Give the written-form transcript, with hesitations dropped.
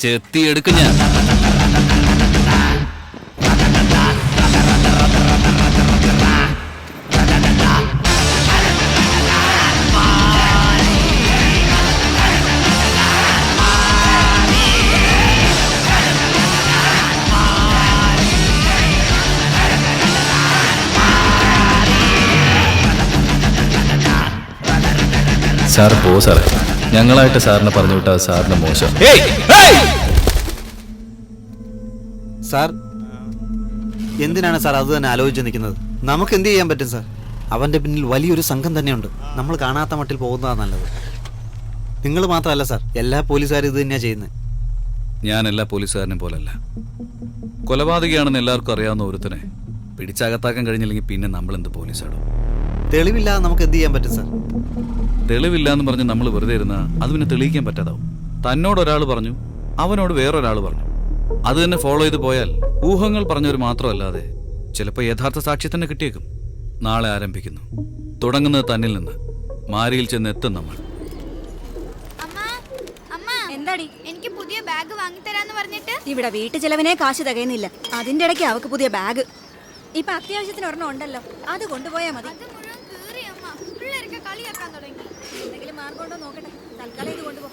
ചെത്തി എടുക്കും ഞാൻ. സാർ പോ സാറേ, ഞങ്ങളായിട്ട് സാറിനെ പറഞ്ഞു വിട്ടാൽ സാറിന് മോശം. സാർ എന്തിനാണ് സാർ അത് തന്നെ ആലോചിച്ച് നിൽക്കുന്നത്? നമുക്ക് എന്ത് ചെയ്യാൻ പറ്റും സാർ? അവൻ്റെ പിന്നിൽ വലിയൊരു സംഘം തന്നെയുണ്ട്. നമ്മൾ കാണാത്ത മട്ടിൽ പോകുന്നതാണ് നല്ലത്. നിങ്ങൾ മാത്രമല്ല സാർ, എല്ലാ പോലീസുകാരും ഇത് തന്നെയാണ് ചെയ്യുന്നത്. ഞാൻ എല്ലാ പോലീസുകാരനും പോലല്ല. കൊലപാതകയാണെന്ന് എല്ലാവർക്കും അറിയാവുന്ന ഒരുത്തനെ പിടിച്ചകത്താക്കാൻ കഴിഞ്ഞില്ലെങ്കിൽ പിന്നെ നമ്മളെന്ത് പോലീസാണോ? തെളിവില്ലാതെ നമുക്ക് എന്ത് ചെയ്യാൻ പറ്റും സാർ? തെളിവില്ല എന്ന് പറഞ്ഞ് നമ്മൾ വെറുതെ ഇരുന്നാൽ അത് പിന്നെ തെളിയിക്കാൻ പറ്റാതാവും. തന്നോട് ഒരാൾ പറഞ്ഞു, അവനോട് വേറൊരാൾ പറഞ്ഞു, അത് തന്നെ ഫോളോ ചെയ്ത് പോയാൽ ഊഹങ്ങൾ പറഞ്ഞവർ മാത്രമല്ലാതെ ചിലപ്പോൾ യഥാർത്ഥ സാക്ഷി തന്നെ കിട്ടിയേക്കും. നാളെ ആരംഭിക്കുന്നു. തുടങ്ങുന്നത് തന്നിൽ നിന്ന്. മാരിയിൽ ചെന്ന് എത്തും നമ്മൾ. എന്താടി? എനിക്ക് പുതിയ ബാഗ് വാങ്ങിത്തരാന്ന് പറഞ്ഞിട്ട് ഇവിടെ വീട്ടു ചെലവിനെ കാശ് തികയുന്നില്ല. അതിന്റെ ഇടയ്ക്ക് അവക്ക് പുതിയ ബാഗ്. ഇപ്പൊ അത്യാവശ്യത്തിന് ഒരെണ്ണം ഉണ്ടല്ലോ, അത് കൊണ്ടുപോയാ മതി. പിള്ളേരൊക്കെ കളിയാക്കാൻ തുടങ്ങി. എന്തെങ്കിലും മാർഗം ഉണ്ടോ നോക്കട്ടെ. തൽക്കാലം ഇത് കൊണ്ടുപോ.